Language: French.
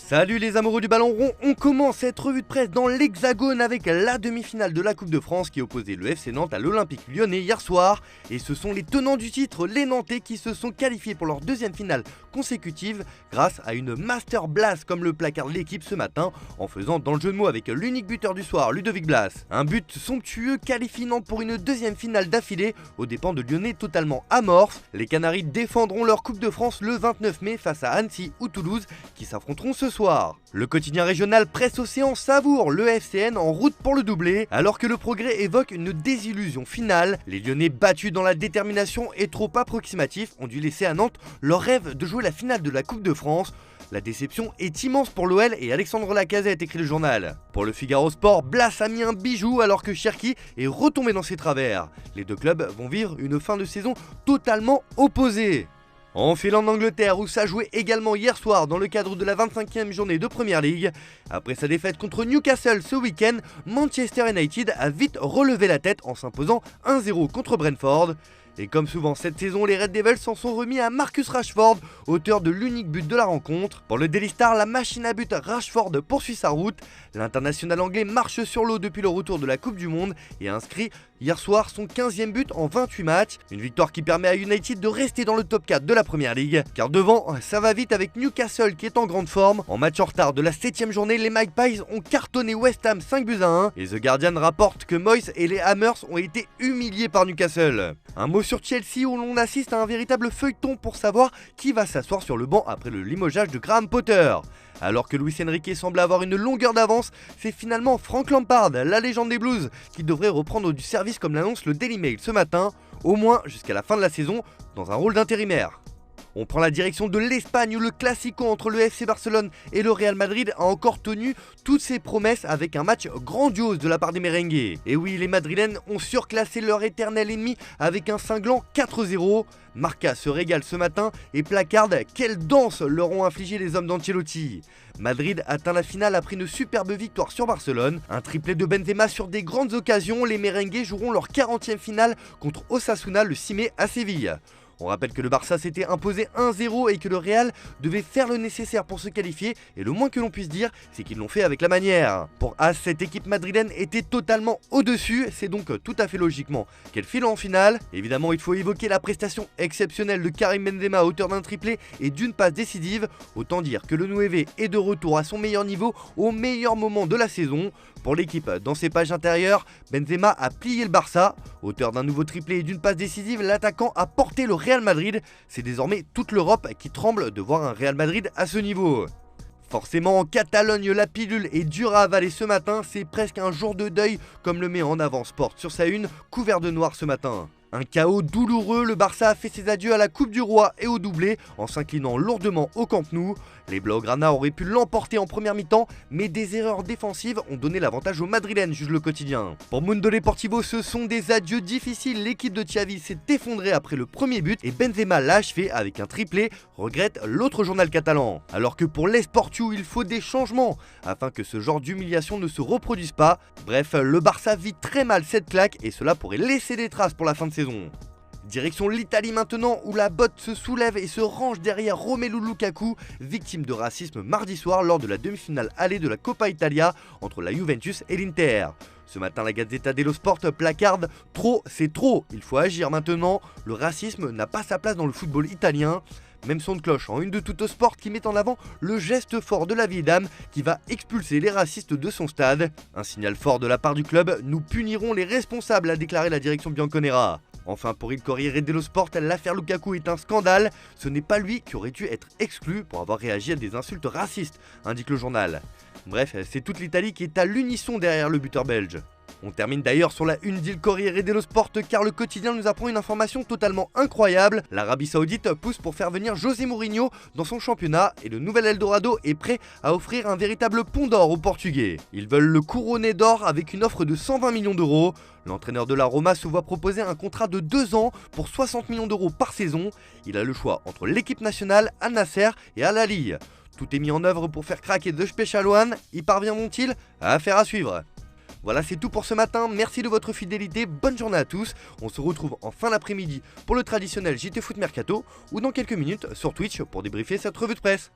Salut les amoureux du ballon rond, on commence cette revue de presse dans l'Hexagone avec la demi-finale de la Coupe de France qui opposait le FC Nantes à l'Olympique Lyonnais hier soir. Et ce sont les tenants du titre, les Nantais, qui se sont qualifiés pour leur deuxième finale consécutive grâce à une master blast comme le placarde l'équipe ce matin en faisant dans le jeu de mots avec l'unique buteur du soir, Ludovic Blas. Un but somptueux qualifie Nantes pour une deuxième finale d'affilée aux dépens de Lyonnais totalement amorphes. Les Canaries défendront leur Coupe de France le 29 mai face à Annecy ou Toulouse qui s'affronteront ce soir. Le quotidien régional Presse Océan savoure le FCN en route pour le doublé. Alors que le Progrès évoque une désillusion finale, les Lyonnais battus dans la détermination et trop approximatifs ont dû laisser à Nantes leur rêve de jouer la finale de la Coupe de France. La déception est immense pour l'OL et Alexandre Lacazette, écrit le journal. Pour le Figaro Sport, Blas a mis un bijou alors que Cherki est retombé dans ses travers. Les deux clubs vont vivre une fin de saison totalement opposée. On file en Angleterre où ça jouait également hier soir dans le cadre de la 25e journée de Premier League. Après sa défaite contre Newcastle ce week-end, Manchester United a vite relevé la tête en s'imposant 1-0 contre Brentford. Et comme souvent cette saison, les Red Devils s'en sont remis à Marcus Rashford, auteur de l'unique but de la rencontre. Pour le Daily Star, la machine à but Rashford poursuit sa route. L'international anglais marche sur l'eau depuis le retour de la Coupe du Monde et a inscrit hier soir son 15e but en 28 matchs. Une victoire qui permet à United de rester dans le top 4 de la Premier League. Car devant, ça va vite avec Newcastle qui est en grande forme. En match en retard de la 7e journée, les Magpies ont cartonné West Ham 5-1. Et The Guardian rapporte que Moyes et les Hammers ont été humiliés par Newcastle. Un mot sur Chelsea où l'on assiste à un véritable feuilleton pour savoir qui va s'asseoir sur le banc après le limogeage de Graham Potter. Alors que Luis Enrique semble avoir une longueur d'avance, c'est finalement Frank Lampard, la légende des Blues, qui devrait reprendre du service comme l'annonce le Daily Mail ce matin, au moins jusqu'à la fin de la saison, dans un rôle d'intérimaire. On prend la direction de l'Espagne où le Classico entre le FC Barcelone et le Real Madrid a encore tenu toutes ses promesses avec un match grandiose de la part des merengues. Et oui, les Madrilènes ont surclassé leur éternel ennemi avec un cinglant 4-0. Marca se régale ce matin et placarde quelle danse leur ont infligé les hommes d'Ancelotti. Madrid atteint la finale après une superbe victoire sur Barcelone. Un triplé de Benzema sur des grandes occasions, les merengues joueront leur 40e finale contre Osasuna le 6 mai à Séville. On rappelle que le Barça s'était imposé 1-0 et que le Real devait faire le nécessaire pour se qualifier et le moins que l'on puisse dire, c'est qu'ils l'ont fait avec la manière. Pour As, cette équipe madrilène était totalement au-dessus, c'est donc tout à fait logiquement qu'elle file en finale. Évidemment, il faut évoquer la prestation exceptionnelle de Karim Benzema à hauteur d'un triplé et d'une passe décisive. Autant dire que le 9 est de retour à son meilleur niveau au meilleur moment de la saison. Pour l'équipe, dans ses pages intérieures, Benzema a plié le Barça. Auteur d'un nouveau triplé et d'une passe décisive, l'attaquant a porté le Real Madrid. C'est désormais toute l'Europe qui tremble de voir un Real Madrid à ce niveau. Forcément, en Catalogne, la pilule est dure à avaler ce matin. C'est presque un jour de deuil, comme le met en avant Sport sur sa une, couvert de noir ce matin. Un chaos douloureux, le Barça a fait ses adieux à la Coupe du Roi et au doublé en s'inclinant lourdement au Camp Nou. Les Blaugrana auraient pu l'emporter en première mi-temps, mais des erreurs défensives ont donné l'avantage aux Madrilènes, juge le quotidien. Pour Mundo Deportivo, ce sont des adieux difficiles. L'équipe de Xavi s'est effondrée après le premier but et Benzema l'a achevé avec un triplé, regrette l'autre journal catalan. Alors que pour l'Esportiu, il faut des changements afin que ce genre d'humiliation ne se reproduise pas. Bref, le Barça vit très mal cette claque et cela pourrait laisser des traces pour la fin de saison. Direction l'Italie maintenant où la botte se soulève et se range derrière Romelu Lukaku, victime de racisme mardi soir lors de la demi-finale allée de la Coppa Italia entre la Juventus et l'Inter. Ce matin, la Gazzetta dello Sport placarde « Trop, c'est trop, il faut agir maintenant, le racisme n'a pas sa place dans le football italien ». Même son de cloche en une de Tuttosport qui met en avant le geste fort de la vieille dame qui va expulser les racistes de son stade. Un signal fort de la part du club, nous punirons les responsables, a déclaré la direction bianconera. Enfin, pour Il Corriere dello Sport, l'affaire Lukaku est un scandale. Ce n'est pas lui qui aurait dû être exclu pour avoir réagi à des insultes racistes, indique le journal. Bref, c'est toute l'Italie qui est à l'unisson derrière le buteur belge. On termine d'ailleurs sur la une d'Il Corriere dello Sport car le quotidien nous apprend une information totalement incroyable. L'Arabie Saoudite pousse pour faire venir José Mourinho dans son championnat et le nouvel Eldorado est prêt à offrir un véritable pont d'or aux Portugais. Ils veulent le couronner d'or avec une offre de 120 millions d'euros. L'entraîneur de la Roma se voit proposer un contrat de 2 ans pour 60 millions d'euros par saison. Il a le choix entre l'équipe nationale, Al Nasser et Al Ahly. Tout est mis en œuvre pour faire craquer The Special One. Y parviendront-ils? Affaire à suivre. Voilà, c'est tout pour ce matin, merci de votre fidélité, bonne journée à tous. On se retrouve en fin d'après-midi pour le traditionnel JT Foot Mercato ou dans quelques minutes sur Twitch pour débriefer cette revue de presse.